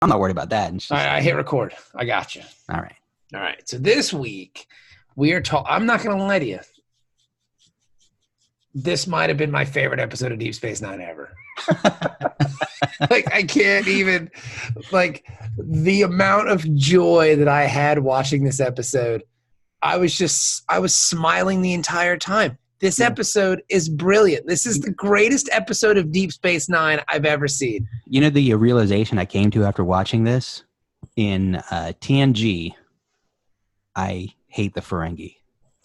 I'm not worried about that. All right, I hit record. I got you. All right. All right. So this week we are talking. I'm not going to lie to you. This might have been my favorite episode of Deep Space Nine ever. Like, I can't even, like, the amount of joy that I had watching this episode. I was smiling the entire time. This episode is brilliant. This is the greatest episode of Deep Space Nine I've ever seen. You know, the realization I came to after watching this in TNG, I hate the Ferengi.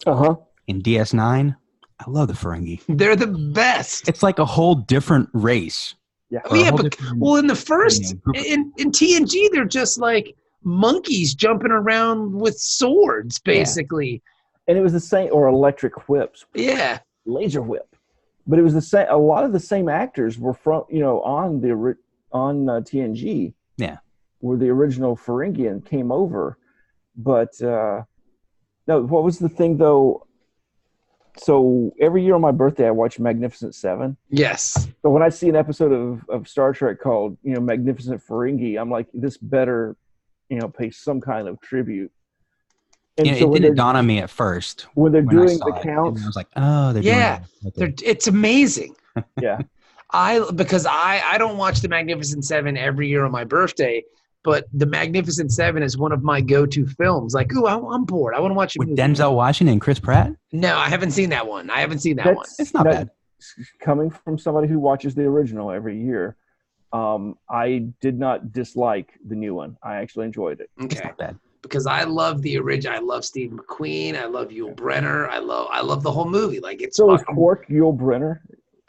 In DS9, I love the Ferengi. They're the best. It's like a whole different race. Yeah. Oh, yeah, but in the first, in TNG, they're just like monkeys jumping around with swords, basically. Yeah. And it was the same, or electric whips. Yeah. Laser whip. But it was the same. A lot of the same actors were from, on TNG. Yeah. Where the original Ferengi and came over. But, no, what was the thing, though? So every year on my birthday, I watch Magnificent Seven. Yes. So when I see an episode of Star Trek called, Magnificent Ferengi, I'm like, this better, pay some kind of tribute. And so it didn't dawn on me at first. When they're doing the counts. I was like, oh, they're doing it. It's amazing. Yeah. Because I don't watch the Magnificent Seven every year on my birthday, but the Magnificent Seven is one of my go-to films. Like, ooh, I'm bored. I want to watch it. With Denzel Washington and Chris Pratt? No, I haven't seen that one. It's not bad. Coming from somebody who watches the original every year, I did not dislike the new one. I actually enjoyed it. Okay. It's not bad. Because I love the original. I love Steve McQueen. I love Yul Brynner. I love the whole movie. Like, it's so. Is Quark Yul Brynner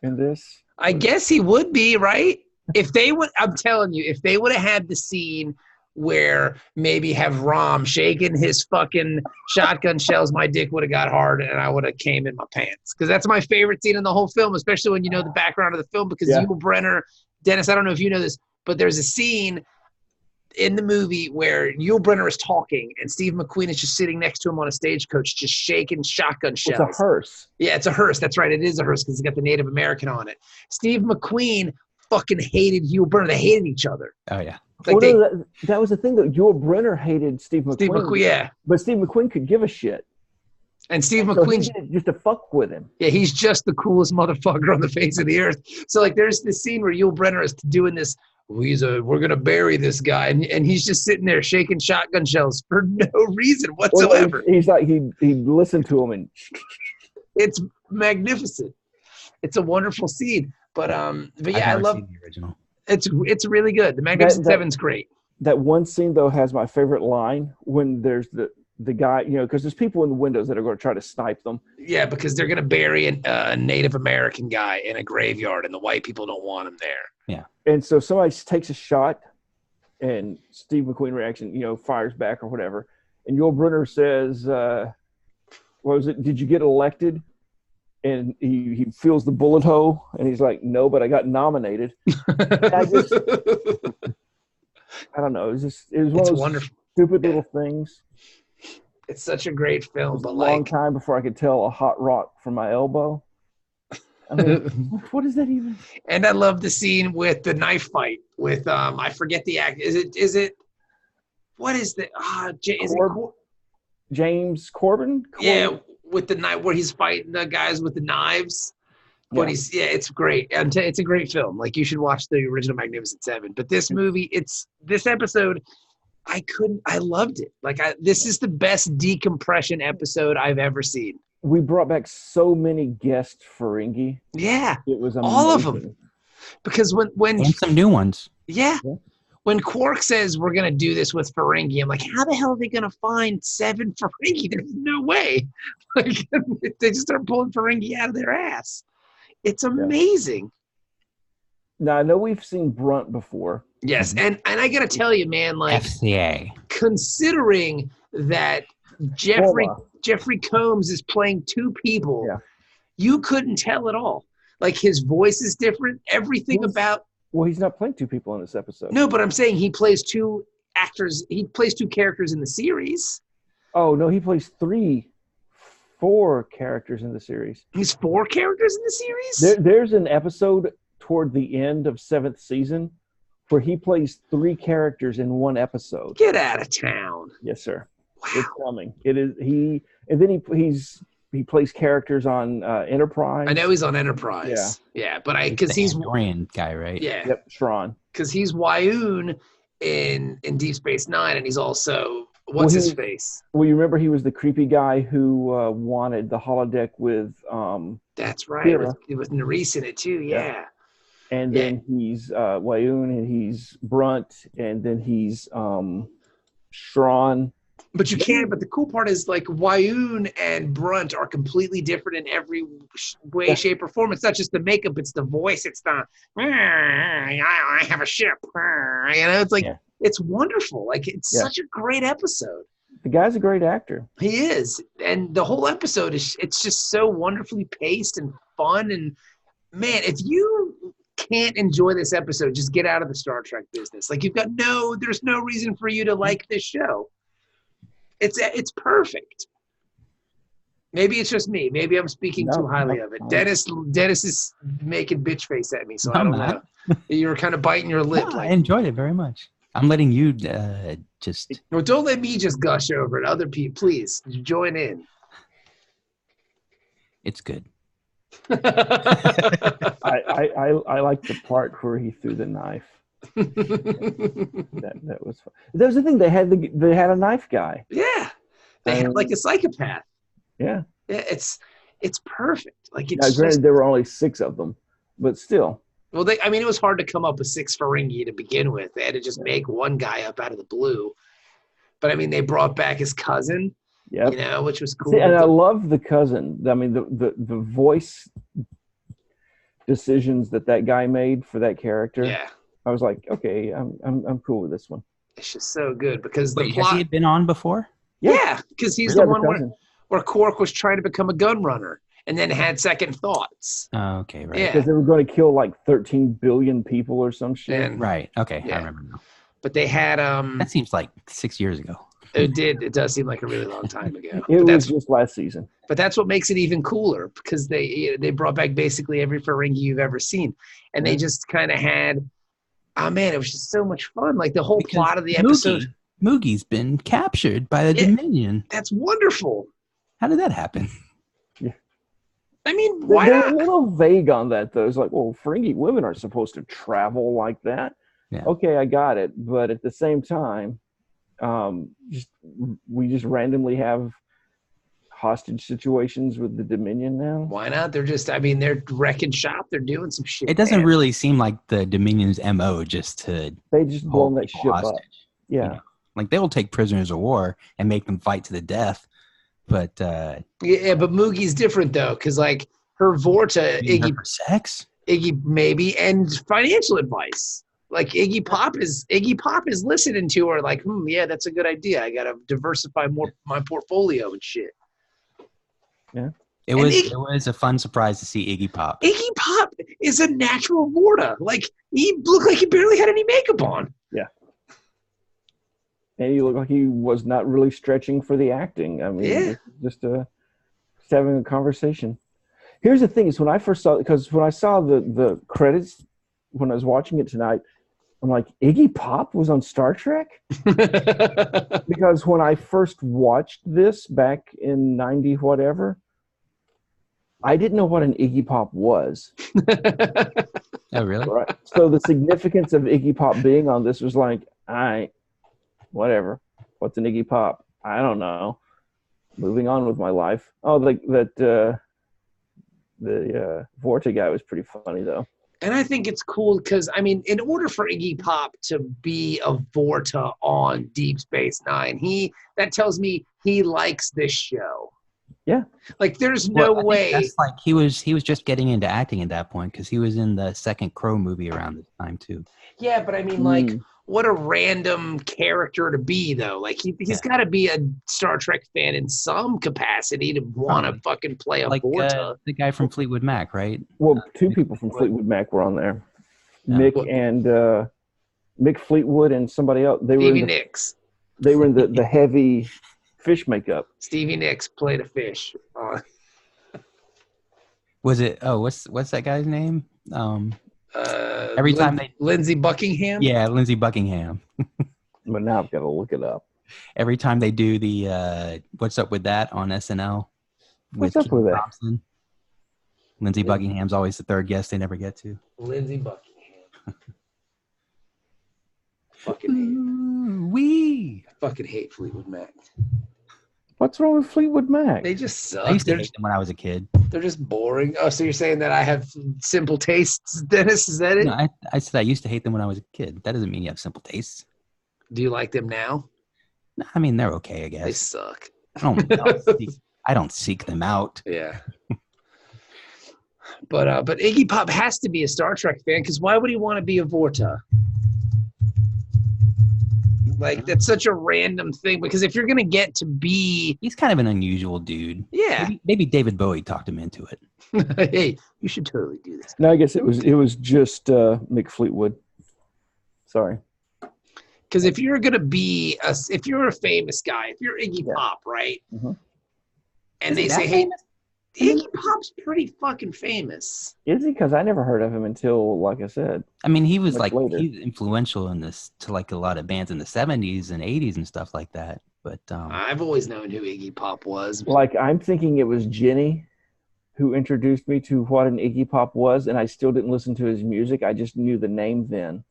in this? I guess he would be, right? If they would, I'm telling you, if they would have had the scene where maybe have Rom shaking his fucking shotgun shells, my dick would have got hard and I would have came in my pants. Because that's my favorite scene in the whole film, especially when you know the background of the film. Because Yul Brynner, Dennis, I don't know if you know this, but there's a scene in the movie where Yul Brynner is talking and Steve McQueen is just sitting next to him on a stagecoach, just shaking shotgun shells. It's a hearse. Yeah, it's a hearse. That's right. It is a hearse because it's got the Native American on it. Steve McQueen fucking hated Yul Brynner. They hated each other. Oh, yeah. Like that was the thing that Yul Brynner hated Steve McQueen. Steve McQueen, yeah. But Steve McQueen could give a shit. And Steve McQueen just to fuck with him. Yeah, he's just the coolest motherfucker on the face of the earth. So like, there's this scene where Yul Brynner is doing this. We're gonna bury this guy, and he's just sitting there shaking shotgun shells for no reason whatsoever. Well, he's like he listened to him, and it's magnificent. It's a wonderful scene, but yeah, I love the original. It's really good. The Magnificent Seven's great. That one scene though has my favorite line when there's the guy, because there's people in the windows that are going to try to snipe them. Yeah, because they're going to bury a Native American guy in a graveyard, and the white people don't want him there. Yeah. And so somebody takes a shot, and Steve McQueen reaction, fires back or whatever. And Yul Brynner says, what was it? Did you get elected? And he feels the bullet hole, and he's like, no, but I got nominated. I don't know. It was one of those wonderful. Stupid little things. It's such a great film. It was a long time before I could tell a hot rock from my elbow. I mean, what is that even? And I love the scene with the knife fight with I forget the act. Is it what is the James Corbin? Yeah, with the knife where he's fighting the guys with the knives. But it's great. And it's a great film. Like, you should watch the original Magnificent Seven. But this movie, this episode, I loved it. Like, this is the best decompression episode I've ever seen. We brought back so many guest Ferengi. Yeah. It was amazing. All of them. Because when and some new ones. Yeah. When Quark says we're going to do this with Ferengi, I'm like, how the hell are they going to find 7 Ferengi? There's no way. Like, they just start pulling Ferengi out of their ass. It's amazing. Now, I know we've seen Brunt before. Yes, and I got to tell you, man, like, FCA. Considering that Jeffrey Combs is playing 2 people, you couldn't tell at all. Like, his voice is different. Everything about... Well, he's not playing 2 people in this episode. No, but I'm saying he plays 2 actors. He plays 2 characters in the series. Oh, no, he plays 4 characters in the series. He's 4 characters in the series? There's an episode toward the end of 7th season where he plays 3 characters in one episode. Get out of town. Yes, sir. Wow. It's coming. It is and then he plays characters on Enterprise. I know he's on Enterprise. Yeah, but because he's the Andorian guy, right? Yeah. Yep, Shran. Because he's Wyoon in Deep Space Nine, and he's also his face? Well, you remember he was the creepy guy who wanted the holodeck with. That's right. With Nerys in it too. Yeah. And then he's Wyoon, and he's Brunt, and then he's Shran. But you can't. But the cool part is, like, Wyoon and Brunt are completely different in every way, shape, or form. It's not just the makeup; it's the voice. It's the I have a ship. It's like it's wonderful. Like, it's such a great episode. The guy's a great actor. He is, and the whole episode it's just so wonderfully paced and fun. And man, if you can't enjoy this episode, just get out of the Star Trek business. Like, there's no reason for you to like this show. It's perfect. Maybe it's just me. Maybe I'm speaking too highly of it. Dennis is making bitch face at me, so I don't know. You were kind of biting your lip. No, I enjoyed it very much. I'm letting you just. No, don't let me just gush over it. Other people, please join in. It's good. I like the part where he threw the knife. that was fun. That was the thing. They had a knife guy. Yeah, they had like a psychopath. Yeah, it's perfect. Like, it's granted, there were only 6 of them, but still. Well, it was hard to come up with 6 Ferengi to begin with. They had to just make one guy up out of the blue. But I mean, they brought back his cousin. Yeah, which was cool. See, and I love the cousin. I mean, the voice decisions that guy made for that character. Yeah. I was like, okay, I'm cool with this one. It's just so good because the plot. Has he been on before? Yeah, because he's the one where Quark was trying to become a gun runner and then had second thoughts. Oh, okay, right. Yeah. Because they were going to kill like 13 billion people or some shit. Right. Okay, I remember now. But they had that seems like 6 years ago. It does seem like a really long time ago. It was just last season. But that's what makes it even cooler, because they brought back basically every Ferengi you've ever seen, and they just kind of had. Oh man, it was just so much fun! Like, the whole plot of the episode. Moogie's been captured by the Dominion. That's wonderful. How did that happen? Yeah. I mean, why They're not? a little vague on that, though. It's like, well, Ferengi women aren't supposed to travel like that. Yeah. Okay, I got it, but at the same time, we just randomly have hostage situations with the Dominion now. Why not? They're wrecking shop. They're doing some shit. It doesn't really seem like the Dominion's MO just to. They just blown that ship hostage, up. Yeah. You know? Like, they will take prisoners of war and make them fight to the death, but but Moogie's different though, because like her Vorta, Iggy for sex, Iggy maybe, and financial advice. Like, Iggy Pop is listening to her like, yeah, that's a good idea. I gotta diversify more my portfolio and shit. Yeah. It was a fun surprise to see Iggy Pop. Iggy Pop is a natural Vorta. Like, he looked like he barely had any makeup on. Yeah. And he looked like he was not really stretching for the acting. I mean, just having a conversation. Here's the thing: is when I saw the credits when I was watching it tonight, I'm like, Iggy Pop was on Star Trek? Because when I first watched this back in 90 whatever, I didn't know what an Iggy Pop was. Oh, really? Right. So the significance of Iggy Pop being on this was like, whatever. What's an Iggy Pop? I don't know. Moving on with my life. Oh, the Vorta guy was pretty funny though. And I think it's cool because, I mean, in order for Iggy Pop to be a Vorta on Deep Space Nine, that tells me he likes this show. Yeah. Like, there's no way. That's like he was just getting into acting at that point, because he was in the second Crow movie around this time too. Yeah, but I mean, like, what a random character to be, though. Like, he's got to be a Star Trek fan in some capacity to want to fucking play a Vorta. The guy from Fleetwood Mac, right? Well, 2 people from Fleetwood Mac were on there. Mick Fleetwood and somebody else. Stevie Nicks. They were in the heavy fish makeup. Stevie Nicks played a fish. Was it? Oh, what's that guy's name? Every time they Lindsey Buckingham. Yeah, Lindsey Buckingham. But now I've got to look it up. Every time they do the What's Up With That on SNL What's up with that? Thompson, Lindsey Buckingham's always the third guest they never get to. Lindsey Buckingham. Fucking hate Fleetwood Mac. What's wrong with Fleetwood Mac? They just suck. I used to hate them when I was a kid. They're just boring. Oh, so you're saying that I have simple tastes, Dennis? Is that it? No, I said I used to hate them when I was a kid. That doesn't mean you have simple tastes. Do you like them now? No, I mean, they're okay, I guess. They suck. I don't seek them out. Yeah. But Iggy Pop has to be a Star Trek fan, because why would he want to be a Vorta? Like, that's such a random thing, because if you're going to get to be... He's kind of an unusual dude. Yeah. Maybe David Bowie talked him into it. Hey, you should totally do this. No, I guess it was just Mick Fleetwood. Sorry. Because if you're going to be... if you're a famous guy, if you're Iggy Pop, right? Mm-hmm. And they say, hey, Iggy Pop's pretty fucking famous. Is he? Because I never heard of him until, like I said. I mean, he was he's influential in this to like a lot of bands in the 70s and 80s and stuff like that. But I've always known who Iggy Pop was. Like, I'm thinking it was Jenny who introduced me to what an Iggy Pop was, and I still didn't listen to his music. I just knew the name then.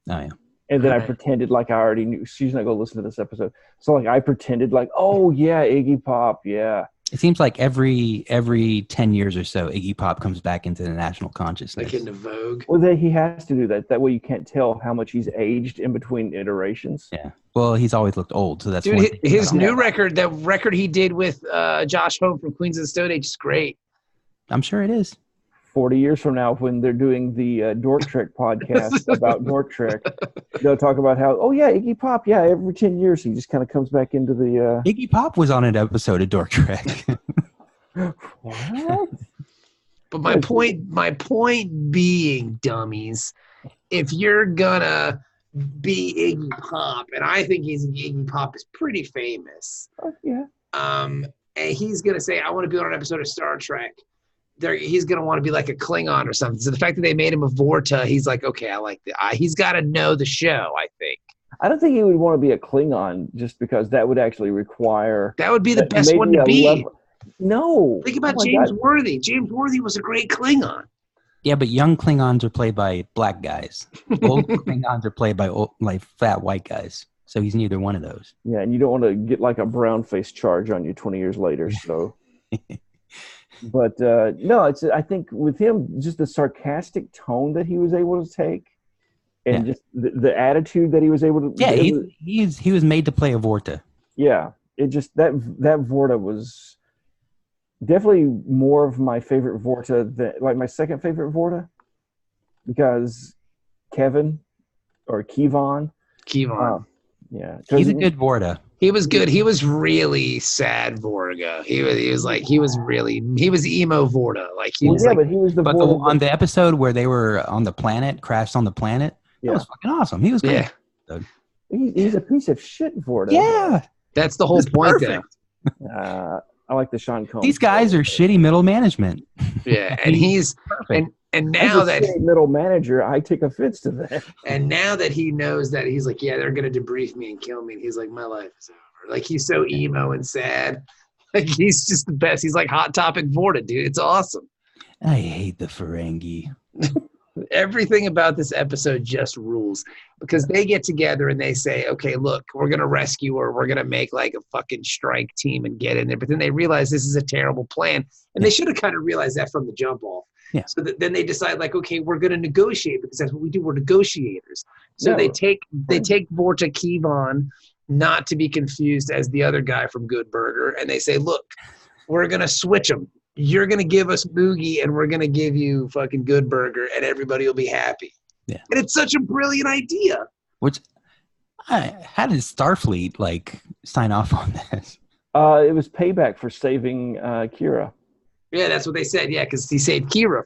Oh, yeah. And then I pretended like I already knew. She's not going to listen to this episode. So, like, I pretended like, oh, yeah, Iggy Pop, yeah. It seems like every 10 years or so, Iggy Pop comes back into the national consciousness. Like into Vogue. Well, he has to do that. That way you can't tell how much he's aged in between iterations. Yeah. Well, he's always looked old, so that's his new record, the record he did with Josh Homme from Queens of the Stone Age is great. I'm sure it is. 40 years from now, when they're doing the Dork Trek podcast about Dork Trek, they'll talk about how, oh, yeah, Iggy Pop, yeah, every 10 years he just kind of comes back into the... Iggy Pop was on an episode of Dork Trek. What? But my point being, dummies, if you're gonna be Iggy Pop, and I think Iggy Pop is pretty famous. Yeah. And he's gonna say, I want to be on an episode of Star Trek. He's going to want to be like a Klingon or something. So the fact that they made him a Vorta, he's like, okay, I like that. He's got to know the show, I think. I don't think he would want to be a Klingon just because that would actually require... That would be the best one to be. No. Think about James Worthy. James Worthy was a great Klingon. Yeah, but young Klingons are played by black guys. Old Klingons are played by fat white guys. So he's neither one of those. Yeah, and you don't want to get like a brown face charge on you 20 years later, so... But no, I think with him, just the sarcastic tone that he was able to take, and just the attitude that he was able to. Yeah, he was made to play a Vorta. Yeah, it just that Vorta was definitely more of my favorite Vorta than like my second favorite Vorta, because Kevin or Kevon. Yeah, he's a good Vorta. He was good. He was really sad Vorga. He was emo Vorta. Like he was. Yeah, but he was the. But on the episode where they were on the planet, crashed on the planet, that was fucking awesome. He was great. Yeah. He's a piece of shit Vorta. Yeah, that's the whole point. There. I like the Sean Combs. These guys are shitty middle management. Yeah, and he's perfect. And now that middle manager, I take offense to that. And now that he knows that, he's like, yeah, they're gonna debrief me and kill me. And he's like, my life is over. Like he's so emo and sad. Like he's just the best. He's like Hot Topic Vorta, dude. It's awesome. I hate the Ferengi. Everything about this episode just rules, because they get together and they say, okay, look, we're going to rescue her. We're going to make like a fucking strike team and get in there. But then they realize this is a terrible plan. And they should have kind of realized that from the jump off. Yeah. So then they decide like, okay, we're going to negotiate, because that's what we do. We're negotiators. So they take Vorta Kevon, not to be confused as the other guy from Good Burger. And they say, look, we're going to switch them. You're going to give us Boogie and we're going to give you fucking Good Burger, and everybody will be happy. Yeah. And it's such a brilliant idea. How did Starfleet like sign off on this? It was payback for saving Kira. Yeah, that's what they said. Yeah, because he saved Kira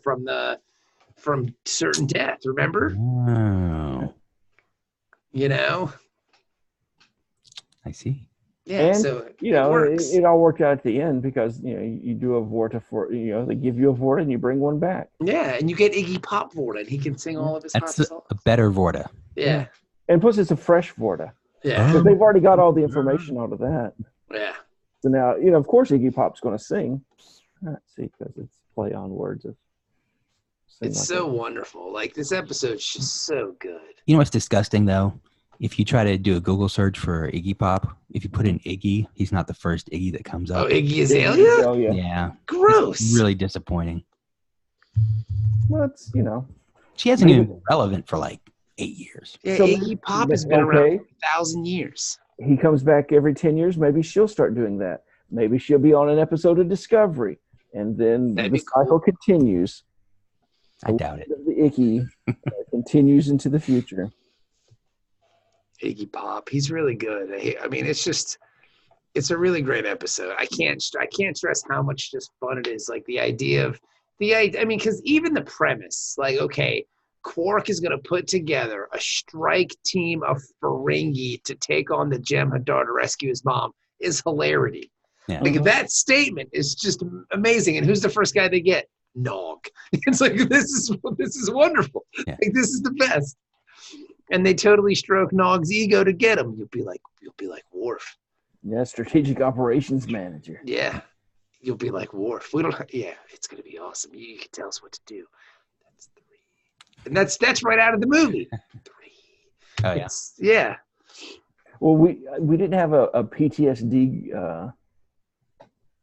from certain death, remember? Oh. You know? I see. Yeah, and so it works. it all worked out at the end because you do a Vorta for they give you a Vorta and you bring one back. Yeah, and you get Iggy Pop Vorta, and he can sing all of his That's hot songs. a better Vorta. Yeah. And plus it's a fresh Vorta. Yeah. Because they've already got all the information out of that. Yeah. So now, of course Iggy Pop's going to sing. Let's see, because it's play on words. It's like so wonderful. Like, this episode's just so good. You know what's disgusting, though? If you try to do a Google search for Iggy Pop, if you put in Iggy, he's not the first Iggy that comes up. Oh, Iggy Azalea? Yeah. Gross. It's really disappointing. Well, it's, She hasn't even been relevant for like 8 years. Yeah, so Iggy Pop has been around for 1,000 years. He comes back every 10 years. Maybe she'll start doing that. Maybe she'll be on an episode of Discovery. And then the cycle continues. I doubt it. The Iggy continues into the future. Iggy Pop, he's really good. I mean, it's a really great episode. I can't stress how much just fun it is. Like the idea, because even the premise, like, okay, Quark is going to put together a strike team of Ferengi to take on the Jem'Hadar to rescue his mom is hilarity. Yeah. Like that statement is just amazing. And who's the first guy they get? Nog. It's like, this is wonderful. Yeah. Like, this is the best. And they totally stroke Nog's ego to get him. You'll be like Worf. Yeah, strategic operations manager. Yeah, you'll be like Worf. It's gonna be awesome. You can tell us what to do. That's 3, and that's right out of the movie. 3. Oh yeah. Yeah. Well, we didn't have a PTSD.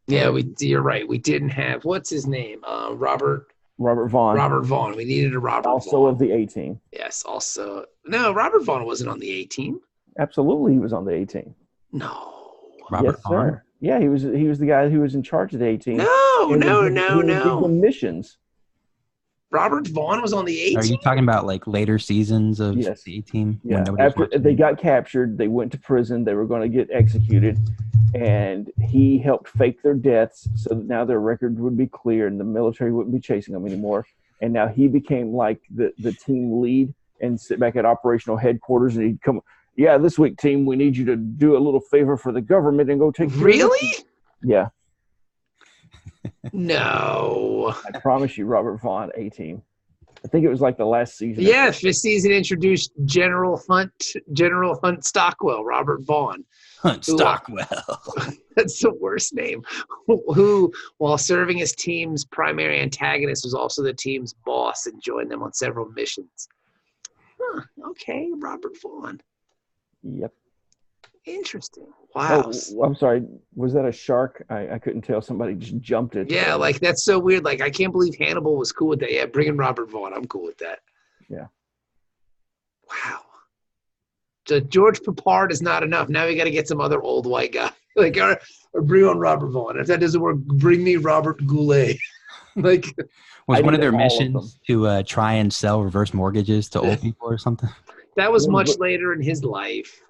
Yeah, you're right. We didn't have, what's his name? Robert Vaughn. Robert Vaughn. We needed a Robert also Vaughn. Of the A-Team. Yes, also. No, Robert Vaughn wasn't on the A-Team. Absolutely, he was on the A-Team. No. Robert Vaughn? Sir. Yeah, he was the guy who was in charge of the A-Team. No. Missions. Robert Vaughn was on the A-Team? Are you talking about like later seasons of the A-Team? Yeah, after they got captured, they went to prison, they were going to get executed, and he helped fake their deaths so that now their record would be clear and the military wouldn't be chasing them anymore. And now he became like the team lead and sit back at operational headquarters, and he'd come, this week, team, we need you to do a little favor for the government and go take care of it. Really? Yeah. No. I promise you, Robert Vaughn, A-Team. I think it was like the last season. Yeah, this season introduced General Hunt Stockwell, Robert Vaughn. Stockwell. That's the worst name. Who, while serving as team's primary antagonist, was also the team's boss and joined them on several missions. Huh, okay, Robert Vaughn. Yep. Interesting. Wow. Oh, I'm sorry. Was that a shark? I couldn't tell. Somebody just jumped it. Yeah, like that's so weird. Like I can't believe Hannibal was cool with that. Yeah, bring in Robert Vaughn. I'm cool with that. Yeah. Wow. So George Peppard is not enough. Now we got to get some other old white guy. Like, or bring on Robert Vaughn. If that doesn't work, bring me Robert Goulet. Like, was one of their missions to try and sell reverse mortgages to old people or something? That was much later in his life.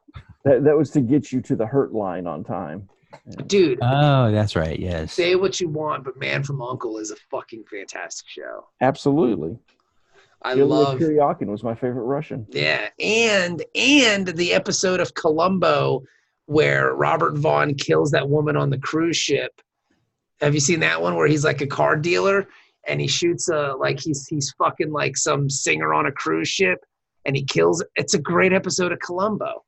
That was to get you to the hurt line on time. Yeah. Dude. Oh, that's right. Yes. Say what you want, but Man from U.N.C.L.E. is a fucking fantastic show. Absolutely. I love Kuryakin was my favorite Russian. Yeah, and the episode of Columbo where Robert Vaughn kills that woman on the cruise ship. Have you seen that one where he's like a car dealer and he shoots he's fucking like some singer on a cruise ship and he kills? It's a great episode of Columbo.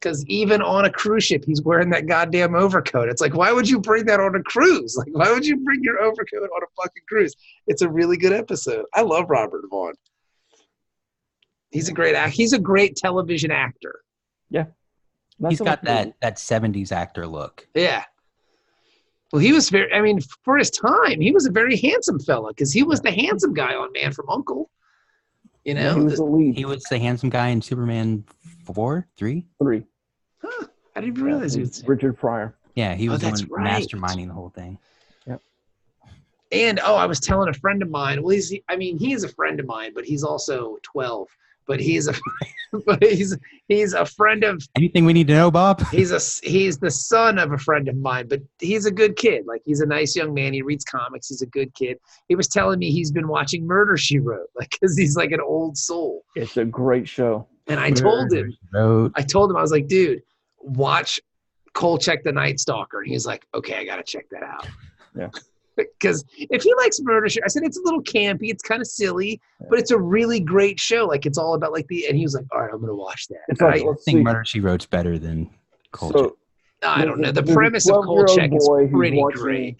Because even on a cruise ship, he's wearing that goddamn overcoat. It's like, why would you bring that on a cruise? Like, why would you bring your overcoat on a fucking cruise? It's a really good episode. I love Robert Vaughn. He's a great actor. He's a great television actor. Yeah. He's got that 70s actor look. Yeah. Well, he was for his time, he was a very handsome fella because he was the handsome guy on Man from U.N.C.L.E. You know? Yeah, he was the lead. He was the handsome guy in Superman 3? Huh. I didn't realize he was Richard Pryor. Yeah, he was masterminding the whole thing. Yep. And I was telling a friend of mine. Well, he is a friend of mine, but he's also 12. But he's a friend of. Anything we need to know, Bob? He's the son of a friend of mine, but he's a good kid. Like he's a nice young man. He reads comics. He's a good kid. He was telling me he's been watching Murder, She Wrote, like because he's like an old soul. It's a great show. And I told him, I was like, dude, watch Kolchak the Night Stalker. And he's like, okay, I got to check that out. Yeah. Because if he likes murder show, I said it's a little campy, it's kind of silly, but it's a really great show. Like it's all about like and he was like, all right, I'm gonna watch that. It's like, I think Murder She Wrote's better than Kolchak. So, I don't know. The premise of Kolchak is pretty great.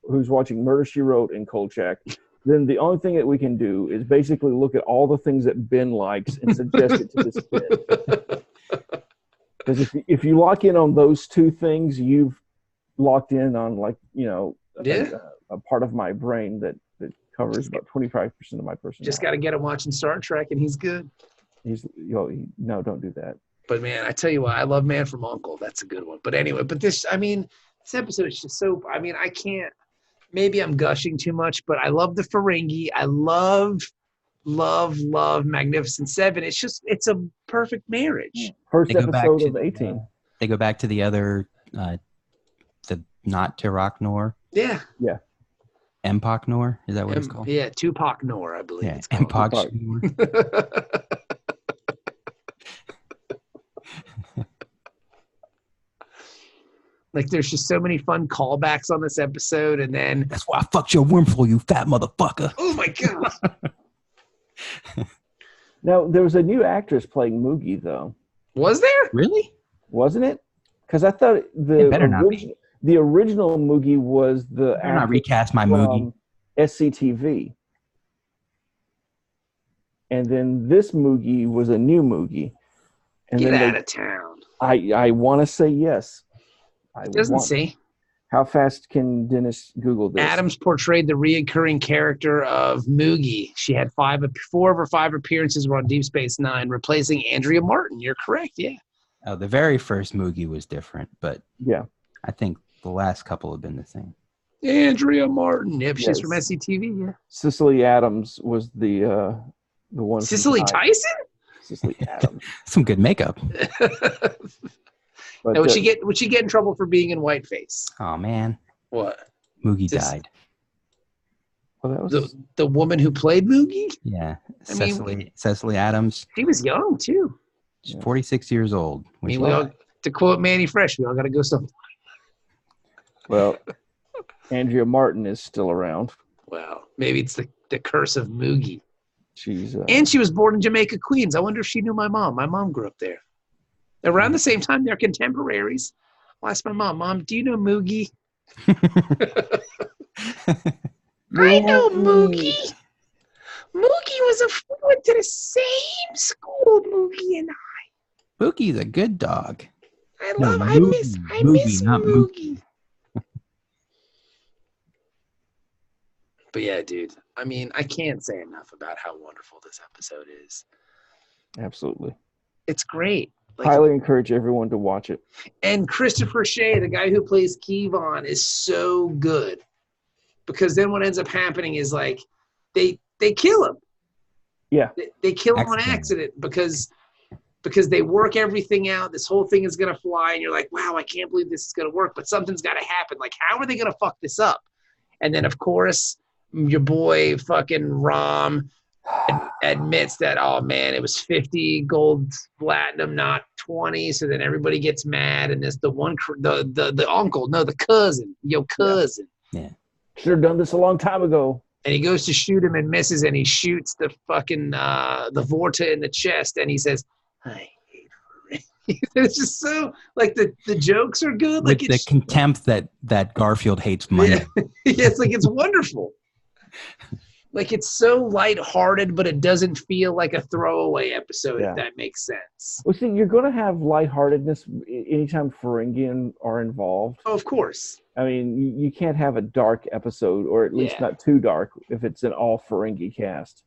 Who's watching Murder She Wrote and Kolchak? Then the only thing that we can do is basically look at all the things that Ben likes and suggest it to this kid. Because if you lock in on those two things, you've locked in on a part of my brain that covers about 25% of my personality. Just got to get him watching Star Trek, and he's good. No, don't do that. But man, I tell you what, I love Man from U.N.C.L.E. That's a good one. But anyway, this episode is just so. I mean, I can't. Maybe I'm gushing too much, but I love the Ferengi. I love Magnificent Seven. It's a perfect marriage. First episode of 18. They go back to the other, the not Tirok Nor. Yeah. Yeah. Empok Nor? Is that what it's called? Yeah, Tupac Nor, I believe it's called. Empok Nor. Like, there's just so many fun callbacks on this episode, and then... That's why I fucked your worm for you, fat motherfucker. Oh, my God. Now, there was a new actress playing Moogie, though. Was there? Really? Wasn't it? Because I thought the original Moogie was the actor not recast my Moogie. SCTV. And then this Moogie was a new Moogie. And Get out of town. I want to say yes. Doesn't see. How fast can Dennis Google this? Adams portrayed the reoccurring character of Moogie. She had 4 of her 5 appearances were on Deep Space Nine, replacing Andrea Martin. You're correct, yeah. Oh, the very first Moogie was different, but yeah, I think the last couple have been the same. Andrea Martin. Yep, she's from SCTV, yeah. Cicely Adams was the one. Cicely Tyson? Cicely Adams. Some good makeup. But, would she get in trouble for being in whiteface? Oh man. What? Moogie died. Well, that was the woman who played Moogie? Yeah. Cicely Adams. She was young too. She's 46 years old. To quote Manny Fresh, we all gotta go somewhere. Well, Andrea Martin is still around. Well, maybe it's the curse of Moogie. And she was born in Jamaica, Queens. I wonder if she knew my mom. My mom grew up there. Around the same time, they're contemporaries. I'll ask my mom, Mom, do you know Moogie? I know Moogie. Moogie went to the same school, Moogie and I. Moogie's a good dog. I miss Moogie. But yeah, dude, I mean, I can't say enough about how wonderful this episode is. Absolutely. It's great. Highly encourage everyone to watch it. And Christopher Shea, the guy who plays Kevon, is so good. Because then what ends up happening is like they kill him. Yeah. They kill him on accident because they work everything out. This whole thing is gonna fly, and you're like, wow, I can't believe this is gonna work, but something's gotta happen. Like, how are they gonna fuck this up? And then of course, your boy fucking Rom admits that, oh man, it was 50 gold platinum, not 20. So then everybody gets mad, and there's the uncle, no, the cousin, cousin. Yeah. Should have done this a long time ago. And he goes to shoot him and misses, and he shoots the fucking the Vorta in the chest, and he says, I hate Ferengi. It's just so like the jokes are good. With the contempt that Garfield hates money. Yeah. It's like it's wonderful. Like, it's so lighthearted, but it doesn't feel like a throwaway episode, if that makes sense. Well, see, you're going to have lightheartedness anytime Ferengi are involved. Oh, of course. I mean, you can't have a dark episode, or at least not too dark, if it's an all Ferengi cast.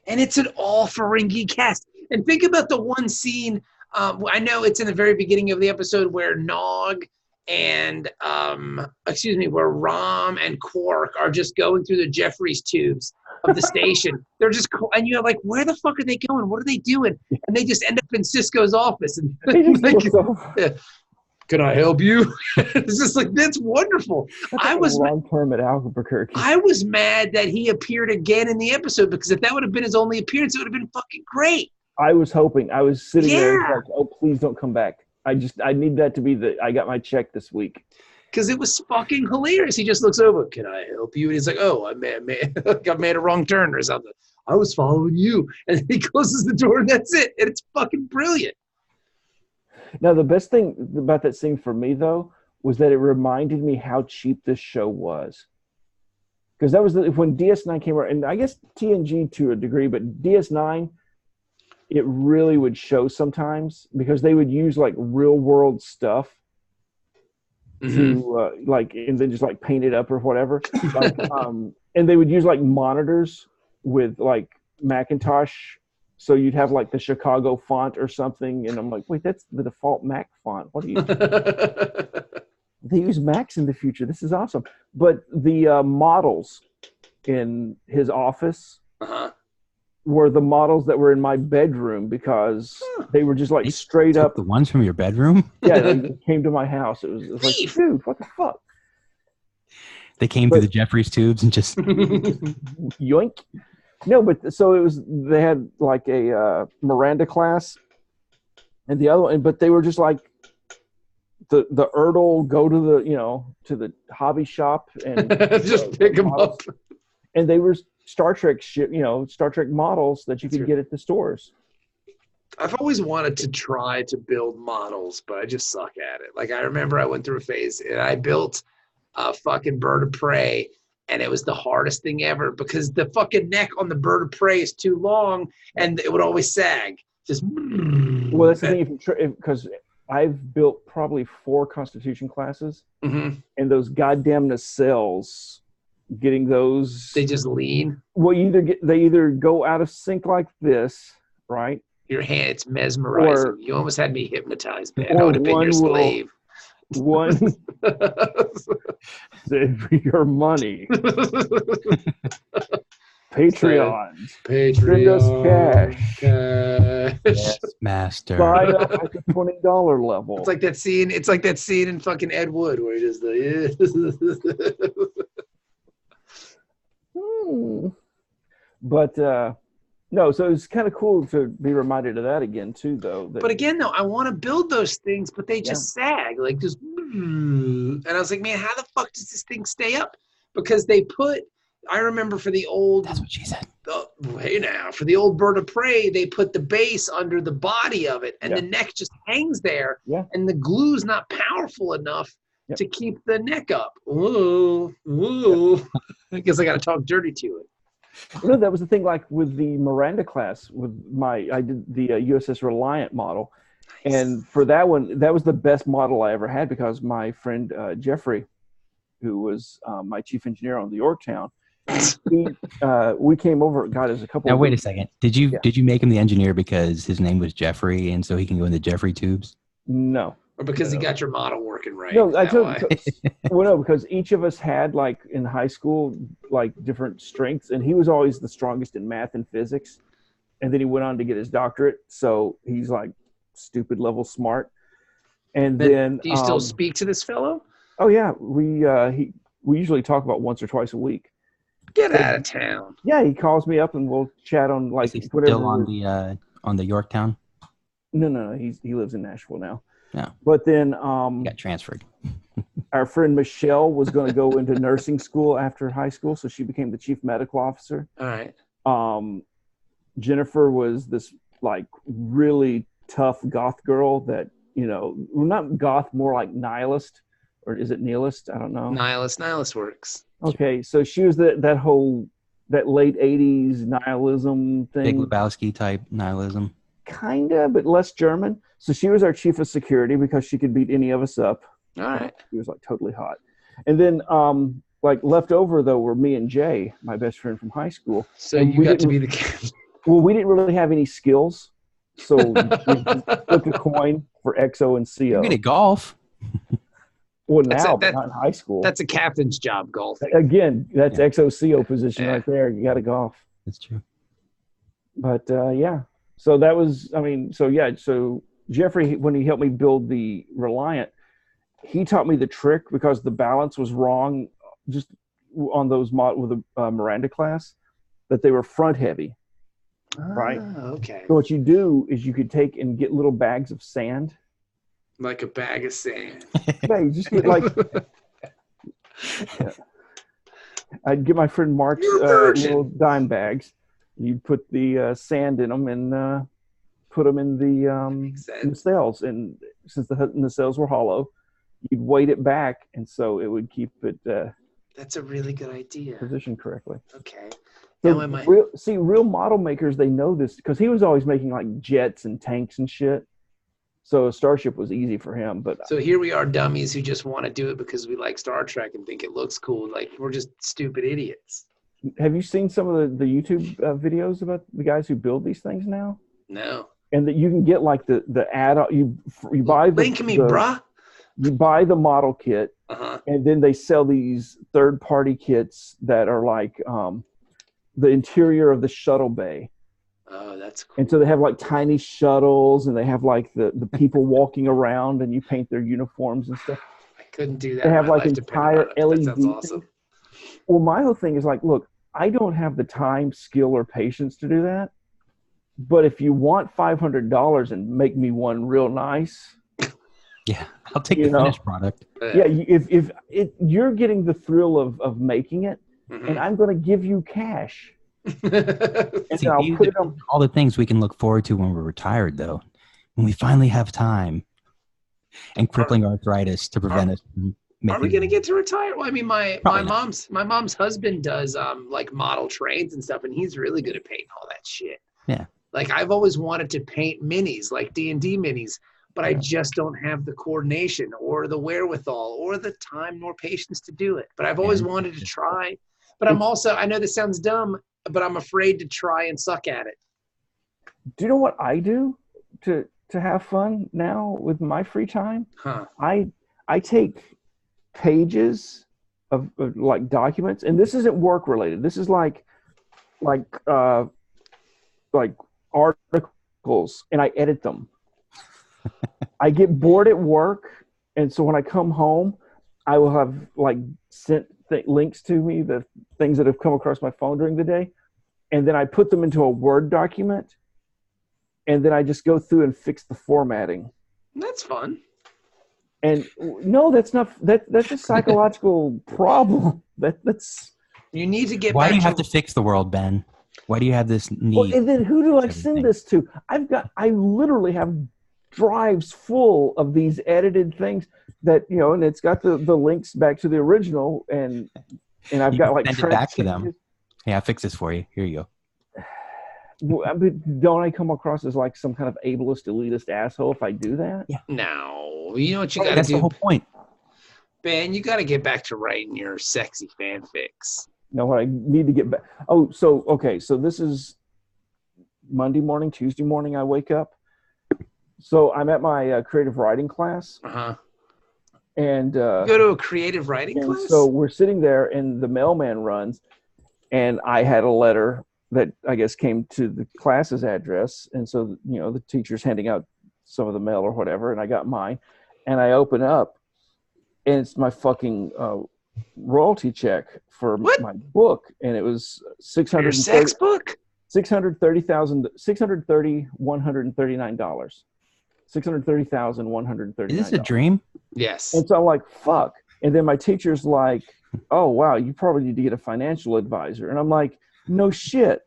And it's an all Ferengi cast. And think about the one scene, I know it's in the very beginning of the episode where Nog and where Rom and Quark are just going through the Jeffries tubes of the station. They're just, and you're like, where the fuck are they going? What are they doing? And they just end up in Cisco's office, and like, can I help you? It's just like, that's wonderful. I was long-term at Albuquerque. I was mad that he appeared again in the episode, because if that would have been his only appearance, it would have been fucking great. I was hoping. I was sitting there like, oh, please don't come back. I need that to be I got my check this week. Because it was fucking hilarious. He just looks over, can I help you? And he's like, oh, I made a wrong turn or something. I was following you. And then he closes the door and that's it. And it's fucking brilliant. Now, the best thing about that scene for me, though, was that it reminded me how cheap this show was. Because that was when DS9 came out, and I guess TNG to a degree, but DS9, it really would show sometimes because they would use like real world stuff to and then just like paint it up or whatever. Like, and they would use like monitors with like Macintosh, so you'd have like the Chicago font or something, and I'm like, wait, that's the default Mac font. What are you? They use Macs in the future. This is awesome. But the models in his office were the models that were in my bedroom because they were just like straight up. The ones from your bedroom? Yeah, they came to my house. It was like, dude, what the fuck? They came through the Jeffries tubes and just yoink. No, but so it was. They had like a Miranda class, and the other one, but they were just like the Erdl go to the hobby shop and just pick them up. And they were Star Trek Star Trek models that you could get at the stores. I've always wanted to try to build models, but I just suck at it. Like I remember I went through a phase and I built a fucking bird of prey, and it was the hardest thing ever because the fucking neck on the bird of prey is too long and it would always sag. Just well, that's the thing because I've built probably 4 Constitution classes, and those goddamn nacelles, getting those, they just lean. Well, they either go out of sync like this, right? Your hand, it's mesmerizing. You almost had me hypnotized, man. I would have been your slave. Save your money. Patreon. Send us cash. Yes, master. Buy up at the $20 level. It's like that scene. It's like that scene in fucking Ed Wood where he just But no, so it's kind of cool to be reminded of that again too, though. But again, though, I want to build those things, but they just sag, like just. And I was like, man, how the fuck does this thing stay up? Because they put. I remember for the old. That's what she said. Hey now, for the old bird of prey, they put the base under the body of it, and the neck just hangs there, and the glue's not powerful enough to keep the neck up. Ooh. I guess I got to talk dirty to it. That was the thing. Like with the Miranda class, I did the USS Reliant model, and for that one, that was the best model I ever had because my friend Jeffrey, who was my chief engineer on the Yorktown, we came over. God, there's a couple. Now wait a second. Did you make him the engineer because his name was Jeffrey, and so he can go in the Jeffrey tubes? No. Or because he got your model working right. No, no, because each of us had like in high school like different strengths, and he was always the strongest in math and physics, and then he went on to get his doctorate, so he's like stupid level smart. And then do you still speak to this fellow? Oh yeah, we usually talk about once or twice a week. Get out of town. Yeah, he calls me up and we'll chat on like whatever. Still on the Yorktown? No, he lives in Nashville now. No. But then got transferred. Our friend Michelle was going to go into nursing school after high school, so she became the chief medical officer. All right. Jennifer was this like really tough goth girl that, not goth, more like nihilist, or is it nihilist? I don't know. Nihilist works. Okay, so she was that late 80s nihilism thing. Big Lebowski type nihilism. Kinda, but less German. So she was our chief of security because she could beat any of us up. All right. She was like totally hot. And then like left over though were me and Jay, my best friend from high school. So you got to be the kid. Well, we didn't really have any skills. So we flipped a coin for XO and CO. You're good at golf. Well, now, but not in high school. That's a captain's job, golf. Again, that's XO-CO position right there. You got to golf. That's true. But, yeah. So that was, so Jeffrey, when he helped me build the Reliant, he taught me the trick because the balance was wrong just on those with the Miranda class, that they were front heavy. Right? Okay. So what you do is you could take and get little bags of sand Like a bag of sand. Yeah, you just get like. Yeah. I'd get my friend Mark's little dime bags. You'd put the sand in them and put them in the cells. And since the cells were hollow, you'd weight it back, and so it would keep it. That's a really good idea. Positioned correctly. Okay. So real model makers, they know this because he was always making like jets and tanks and shit. So a Starship was easy for him. But so here we are, dummies who just want to do it because we like Star Trek and think it looks cool. Like we're just stupid idiots. Have you seen some of the YouTube videos about the guys who build these things now? No. And that you can get like the add-on. You buy the link me, bruh. You buy the model kit, and then they sell these third-party kits that are like the interior of the shuttle bay. Oh, that's cool. And so they have like tiny shuttles, and they have like the people walking around, and you paint their uniforms and stuff. I couldn't do that. They have like entire LED. That sounds awesome. Well, my whole thing is like, look, I don't have the time, skill, or patience to do that. But if you want $500 and make me one real nice, yeah, I'll take the finished product. Yeah, if you're getting the thrill of making it, and I'm going to give you cash. And see, I'll put it on all the things we can look forward to when we're retired, though, when we finally have time and crippling arthritis to prevent us from making. Are we going to get to retire? Well, I mean, my mom's husband does like model trains and stuff, and he's really good at painting all that shit. Yeah. Like I've always wanted to paint minis, like D&D minis, but I just don't have the coordination or the wherewithal or the time nor patience to do it. But I've always wanted to try. But I know this sounds dumb, but I'm afraid to try and suck at it. Do you know what I do to have fun now with my free time? I take pages of like documents, and this isn't work related. This is like articles, and I edit them. I get bored at work, and so when I come home, I will have like sent links to me, the things that have come across my phone during the day, and then I put them into a Word document, and then I just go through and fix the formatting. That's fun. And no, that's not. That's a psychological problem. That's. You need to get. Why do you have to fix the world, Ben? Why do you have this need? Well, and then who do I send this to? I literally have drives full of these edited things that, and it's got the links back to the original, and I've got like send it back to them. Yeah, I'll fix this for you. Here you go. Well, but don't I come across as like some kind of ableist, elitist asshole if I do that? Yeah. No, you know what you got to do. That's the whole point. Ben, you got to get back to writing your sexy fanfics. No, what I need to get back. Oh, so this is Monday morning, Tuesday morning. I wake up. So I'm at my creative writing class. And you go to a creative writing class. So we're sitting there, and the mailman runs, and I had a letter that I guess came to the class's address, and so the teacher's handing out some of the mail or whatever, and I got mine, and I open up, and it's my fucking royalty check for my book, and it was $630,139. $630,139. Is this a dream? Yes. And so I'm like, fuck. And then my teacher's like, oh wow, you probably need to get a financial advisor. And I'm like, no shit.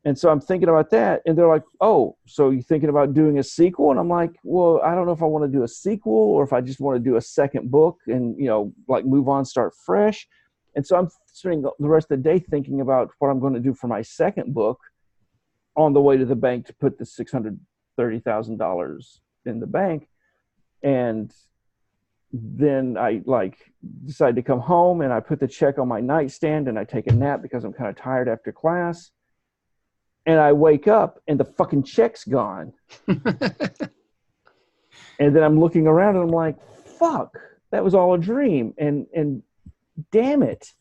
And so I'm thinking about that, and they're like, oh, so you thinking about doing a sequel? And I'm like, well, I don't know if I want to do a sequel or if I just want to do a second book and, like move on, start fresh. And so I'm spending the rest of the day thinking about what I'm going to do for my second book on the way to the bank to put the $630,000 in the bank. And then I decide to come home, and I put the check on my nightstand, and I take a nap because I'm kind of tired after class. And I wake up, and the fucking check's gone. And then I'm looking around, and I'm like, fuck, that was all a dream. And damn it.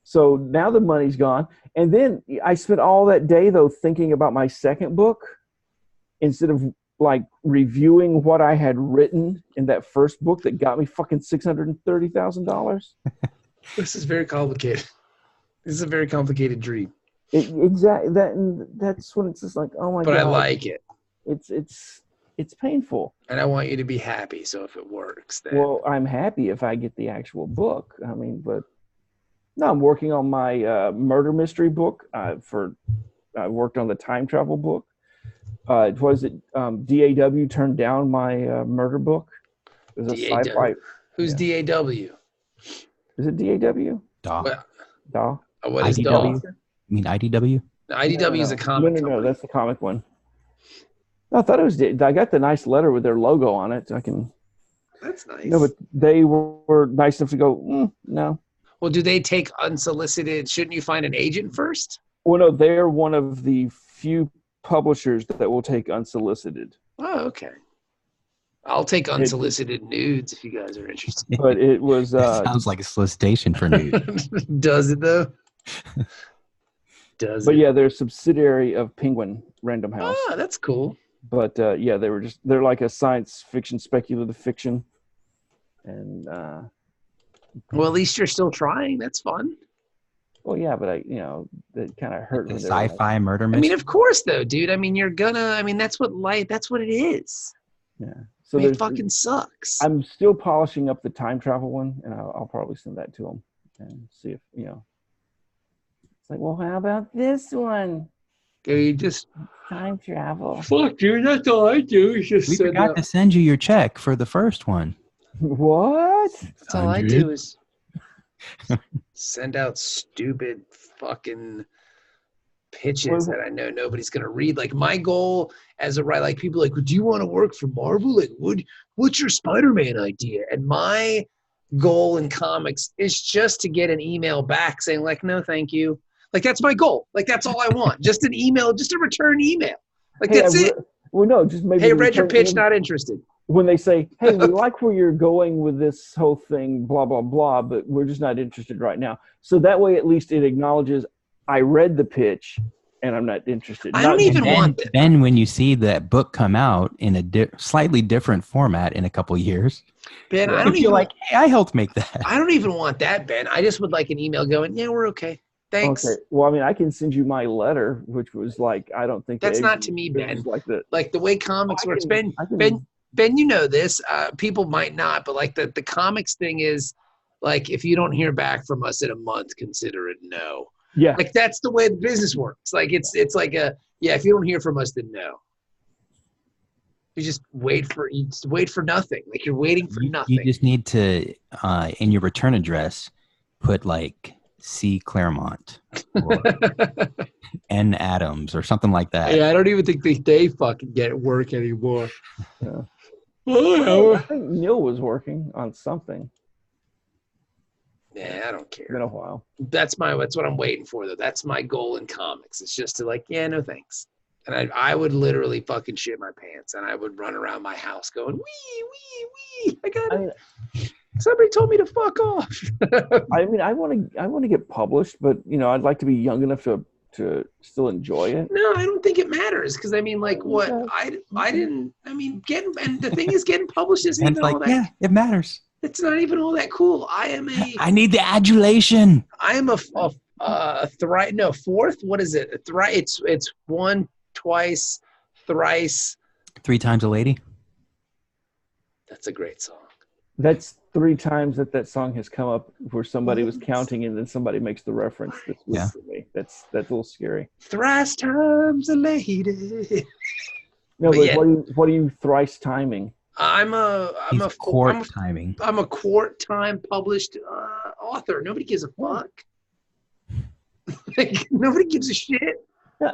So now the money's gone. And then I spent all that day, though, thinking about my second book instead of like reviewing what I had written in that first book that got me fucking $630,000. This is very complicated. This is a very complicated dream. Exactly. That's when it's just like, oh my god. But I like it. It's it's painful. And I want you to be happy. So if it works, then. Well, I'm happy if I get the actual book. I mean, but no, I'm working on my murder mystery book. I worked on the time travel book. Was it DAW turned down my murder book? It was a sci-fi. Who's DAW? Is it DAW? DAW. What is DAW? You mean IDW? No, IDW is a comic company. No, that's the comic one. I thought it was. I got the nice letter with their logo on it. That's nice. No, but they were nice enough to go, no. Well, do they take unsolicited? Shouldn't you find an agent first? Well, no, they're one of the few publishers that will take unsolicited. Oh, okay. I'll take unsolicited nudes if you guys are interested. But it was... sounds like a solicitation for nudes. Does it, though? But yeah, they're a subsidiary of Penguin Random House. Oh, that's cool. But yeah, they're like a science fiction, speculative fiction. And... well, at least you're still trying. That's fun. Well, yeah, but it kind of hurt me. Sci-fi murder mystery. I mean, of course, though, dude. I mean, that's what it is. Yeah. So it fucking sucks. I'm still polishing up the time travel one, and I'll probably send that to them and see if, It's like, well, how about this one? You just time travel. Fuck, dude. That's all I do. Is just we forgot to send you your check for the first one. What? That's all I do is send out stupid fucking pitches that I know nobody's gonna read. Like my goal as a writer, like people are like, do you want to work for Marvel? Like, what's your Spider-Man idea? And my goal in comics is just to get an email back saying like, no, thank you. Like that's my goal. Like that's all I want. Just an email, just a return email. Like that's it. Well, no, just maybe. Hey, read your pitch, not interested. When they say, hey, we like where you're going with this whole thing, blah, blah, blah, but we're just not interested right now. So that way, at least it acknowledges I read the pitch and I'm not interested. I don't even want that. Then when you see that book come out in a slightly different format in a couple of years, Ben, I don't even like, hey, I helped make that. I don't even want that, Ben. I just would like an email going, yeah, we're okay. Thanks. Okay. Well, I mean, I can send you my letter, which was like, I don't think that's not to me, Ben. Like the way comics works, Ben, you know this. People might not, but like the comics thing is like if you don't hear back from us in a month, consider it no. Yeah. Like that's the way the business works. Like it's like if you don't hear from us, then no. You just wait for nothing. Like you're waiting for nothing. You just need to in your return address put like C. Claremont or N. Adams or something like that. Yeah, I don't even think they fucking get work anymore. Yeah. I think Neil was working on something. Yeah, I don't care. It's been a while. That's what I'm waiting for, though. That's my goal in comics. It's just to like, yeah, no thanks. And I would literally fucking shit my pants, and I would run around my house going, wee. I got it. Somebody told me to fuck off. I mean, I want to get published, but I'd like to be young enough to still enjoy it. No, I don't think it matters because I mean, like, what I didn't. I mean, and the thing is, getting published isn't even all that. Yeah, it matters. It's not even all that cool. I need the adulation. I am fourth. What is it? It's one, twice, thrice. 3 times a lady. That's a great song. That's 3 times that song has come up where somebody was counting and then somebody makes the reference. Yeah. For me. That's a little scary. Thrice times a lady. No, but what are you thrice timing? I'm a quart timing. I'm a quart time published author. Nobody gives a fuck. Like, nobody gives a shit. Yeah,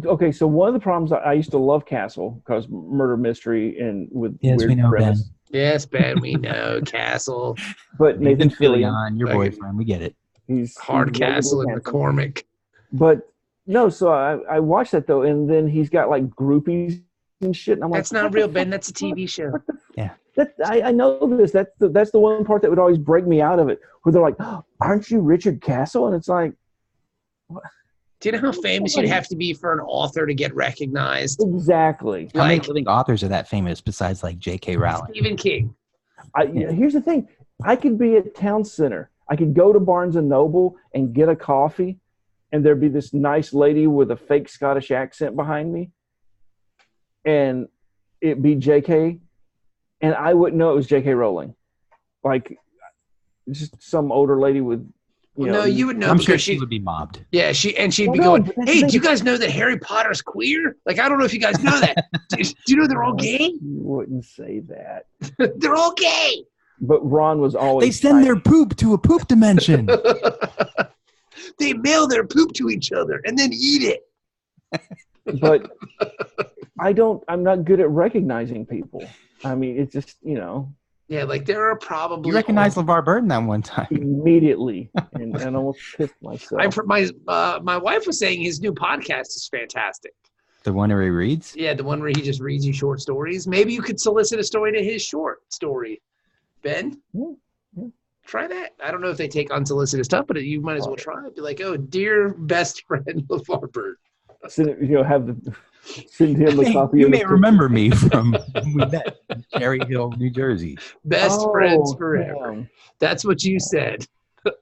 okay. So one of the problems I used to love Castle because murder mystery and with weird premise. Ben. Yes, Ben, we know Castle. But Nathan Fillion, your boyfriend, we get it. He's Hardcastle and McCormick. But no, so I watched that though, and then he's got like groupies and shit. And I'm that's like, not real, Ben. That's a TV show. Yeah. I know this. That's the one part that would always break me out of it, where they're like, oh, "Aren't you Richard Castle?" And it's like, what? Do you know how famous you'd have to be for an author to get recognized? Exactly. How many living authors are that famous besides like J.K. Rowling? Stephen King. Here's the thing. I could be at Town Center. I could go to Barnes & Noble and get a coffee, and there'd be this nice lady with a fake Scottish accent behind me. And it be J.K. and I wouldn't know it was J.K. Rowling. Like, just some older lady with, you would know. I'm sure she would be mobbed. Yeah, she'd be going, hey, do you guys know that Harry Potter's queer? Like, I don't know if you guys know that. Do you know they're all gay? You wouldn't say that. They're all gay. But Ron was always... They send their poop to a poop dimension. They mail their poop to each other and then eat it. But I'm not good at recognizing people. I mean, it's just, Yeah, like there are probably... You recognized LeVar Burton that one time. Immediately. And I almost pissed myself. My wife was saying his new podcast is fantastic. The one where he reads? Yeah, the one where he just reads you short stories. Maybe you could solicit a story to his short story. Ben? Yeah. Try that. I don't know if they take unsolicited stuff, but you might as well try it. Be like, oh, dear best friend LeVar Burton. Send him a copy. You may remember me from when we met in Cherry Hill, New Jersey. Best friends forever. Damn. That's what you said.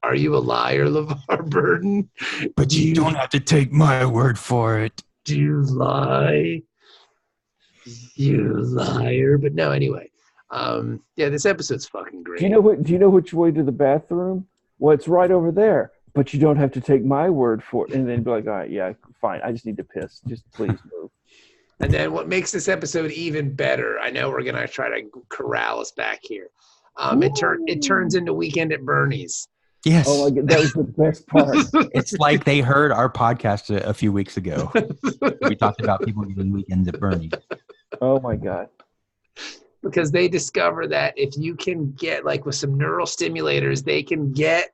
Are you a liar, LeVar Burton? But you don't have to take my word for it. Do you lie? You liar. But no, anyway. This episode's fucking great. Do you know which way to the bathroom? Well, it's right over there. But you don't have to take my word for it. And then be like, all right, yeah, fine. I just need to piss. Just please move. And then what makes this episode even better, I know we're going to try to corral us back here. It turns into Weekend at Bernie's. Yes. Oh, my God, that was the best part. It's like they heard our podcast a few weeks ago. We talked about people doing Weekends at Bernie's. Oh, my God. Because they discover that if you can get, like with some neural stimulators, they can get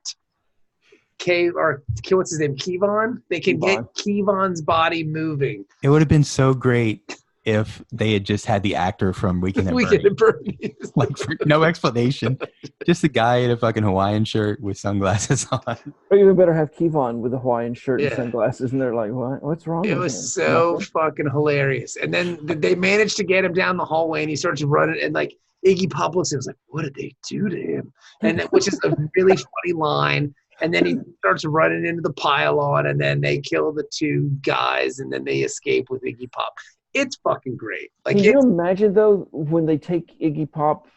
what's his name? Kevon? They can get Kevon's body moving. It would have been so great if they had just had the actor from Weekend at Bernie's. Like, for no explanation. Just a guy in a fucking Hawaiian shirt with sunglasses on. Or you better have Kevon with a Hawaiian shirt and sunglasses, and they're like, what's wrong with him? It was so fucking hilarious. And then they managed to get him down the hallway, and he starts running, and like Iggy Pop looks at him, was like, what did they do to him? And which is a really funny line. And then he starts running into the pylon, and then they kill the two guys, and then they escape with Iggy Pop. It's fucking great. Like, can you imagine, though, when they take Iggy Pop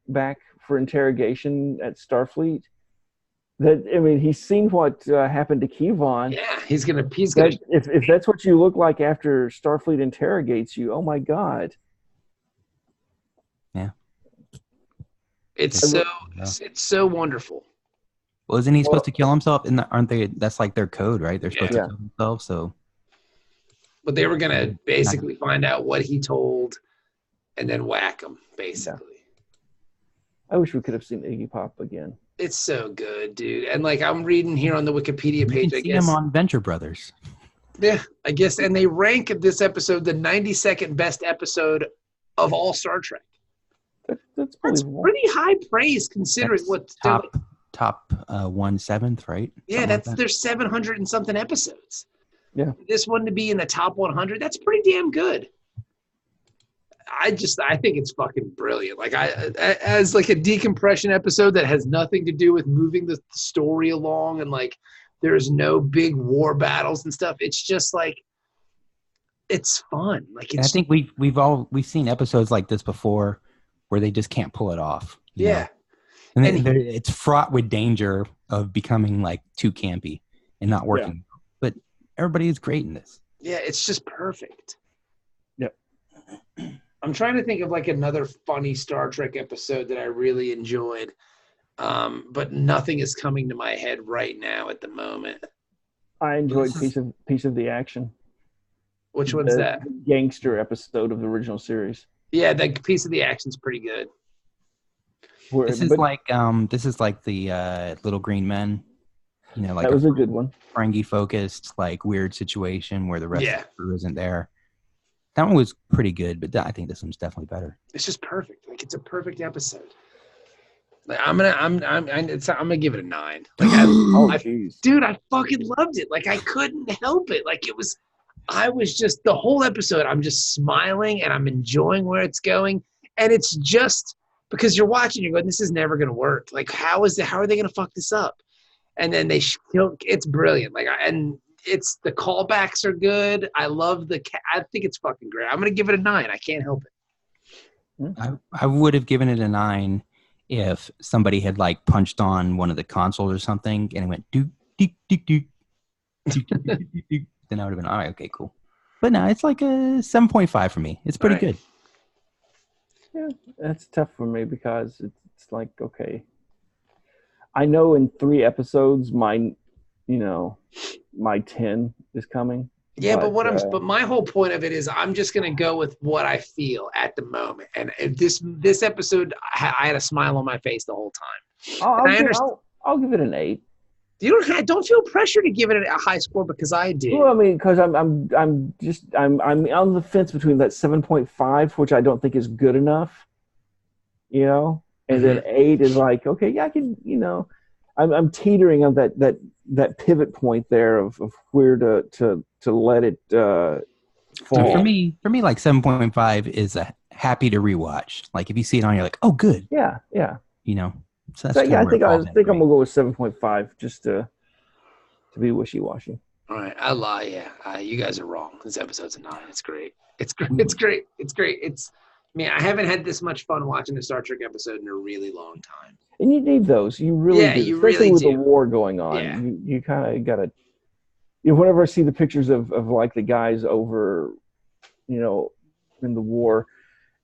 back for interrogation at Starfleet? He's seen what happened to Kevon. Yeah, he's gonna. If that's what you look like after Starfleet interrogates you, oh my God. Yeah. It's so wonderful. Well, isn't he supposed to kill himself? And aren't they? That's like their code, right? They're supposed to kill themselves. So, but they were gonna basically find out what he told, and then whack him. Basically, I wish we could have seen Iggy Pop again. It's so good, dude. And like I'm reading here on the Wikipedia page, I guess him on Venture Brothers. Yeah, I guess, and they rank this episode the 92nd best episode of all Star Trek. That's pretty high praise considering what's top 1/7, right? Yeah, there's 700 and something episodes. Yeah, this one to be in the top 100, that's pretty damn good. I think it's fucking brilliant. Like as like a decompression episode that has nothing to do with moving the story along, and like there's no big war battles and stuff. It's just like it's fun. Like I think we've seen episodes like this before where they just can't pull it off. You know? And it's fraught with danger of becoming like too campy and not working. Yeah. But everybody is great in this. Yeah, it's just perfect. Yep. I'm trying to think of like another funny Star Trek episode that I really enjoyed, but nothing is coming to my head right now at the moment. I enjoyed Piece of the Action. Which one's that? Gangster episode of the original series. Yeah, the Piece of the Action's pretty good. This is like the Little Green Men, like that was a good one. Ferengi focused, like weird situation where the rest of the crew isn't there. That one was pretty good, but I think this one's definitely better. It's just perfect. Like it's a perfect episode. Like I'm gonna give it a 9. Like dude, I fucking loved it. Like I couldn't help it. Like I was just the whole episode. I'm just smiling and I'm enjoying where it's going, and it's just. Because you're watching, you're going, this is never going to work. Like, how are they going to fuck this up? And then it's brilliant. Like, and the callbacks are good. I love I think it's fucking great. I'm going to give it a 9. I can't help it. I would have given it a 9 if somebody had like punched on one of the consoles or something and it went dook dook dook dook dook, dook, dook, dook, dook. Then I would have been all right. Okay, cool. But no, it's like a 7.5 for me. It's pretty good. Yeah, that's tough for me because it's like, okay, I know in 3 episodes my 10 is coming. Yeah, but my whole point of it is I'm just gonna go with what I feel at the moment. And this episode, I had a smile on my face the whole time. I'll give it an 8. Don't feel pressure to give it a high score because I did. Well, I mean, because I'm on the fence between that 7.5, which I don't think is good enough, and then 8 is like, okay, yeah, I can, I'm teetering on that pivot point there of where to let it fall. For me, like 7.5 is a happy to rewatch. Like if you see it on, you're like, oh, good. Yeah. So that's I think I'm gonna go with 7.5 just to be wishy-washy. All right, I lie. Yeah, you guys are wrong. This episode's a 9. It's great. It's great. It's great. It's great. I haven't had this much fun watching a Star Trek episode in a really long time. And you need those. You really do. You especially really with do. the war going on. Yeah. You kind of gotta. Whenever I see the pictures of like the guys over, in the war,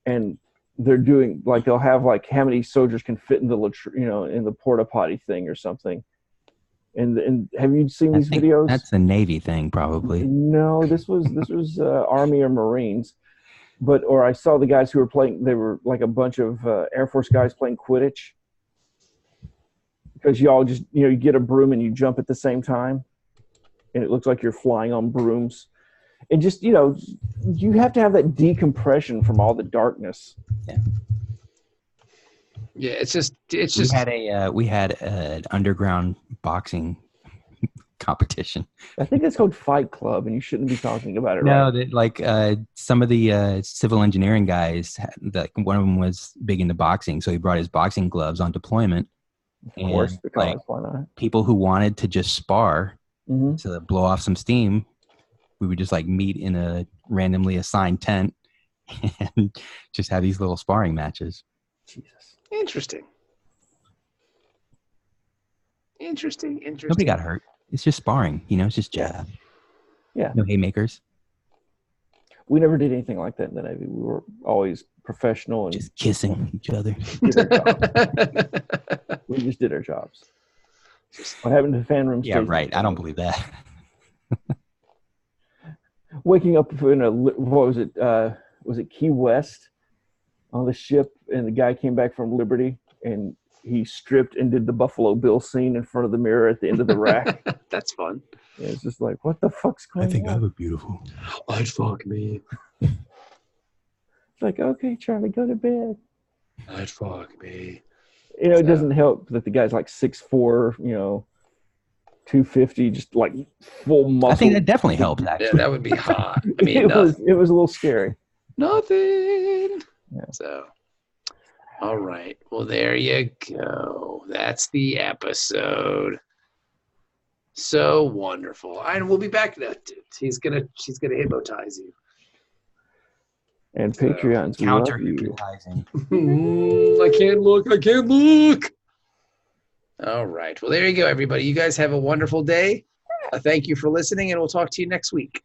and they're doing like they'll have like how many soldiers can fit in the in the porta potty thing or something. And have you seen these videos? That's a Navy thing, probably. No, this was Army or Marines, or I saw the guys who were playing. They were like a bunch of Air Force guys playing Quidditch, because y'all just you get a broom and you jump at the same time, and it looks like you're flying on brooms. And just you have to have that decompression from all the darkness. Yeah, it's just. We had an underground boxing competition. I think it's called Fight Club, and you shouldn't be talking about it. No, right? Some of the civil engineering guys, one of them was big into boxing, so he brought his boxing gloves on deployment. Of course, because why not? People who wanted to just spar to blow off some steam, we would just like meet in a randomly assigned tent and just have these little sparring matches. Jesus. Interesting. Nobody got hurt. It's just sparring, it's just jab. Yeah. No haymakers. We never did anything like that in the Navy. We were always professional and just kissing each other. We just did our jobs. What happened to the fan room? Yeah, right. I don't believe that. Waking up in what was it? Was it Key West on the ship? And the guy came back from Liberty and he stripped and did the Buffalo Bill scene in front of the mirror at the end of the rack. That's fun. Yeah, it's just like, what the fuck's going on? I think I look beautiful. I'd fuck me. It's like, okay, Charlie, go to bed. I'd fuck me. It doesn't help that the guy's like 6'4", 250, just like full muscle. I think that definitely helps, actually. Yeah, that would be hot. I mean, it was a little scary. Nothing. Yeah. So, all right. Well, there you go. That's the episode. So wonderful. And we'll be back. She's gonna hypnotize you. And Patreons, counter we love you. hypnotizing. I can't look. All right. Well, there you go, everybody. You guys have a wonderful day. Thank you for listening, and we'll talk to you next week.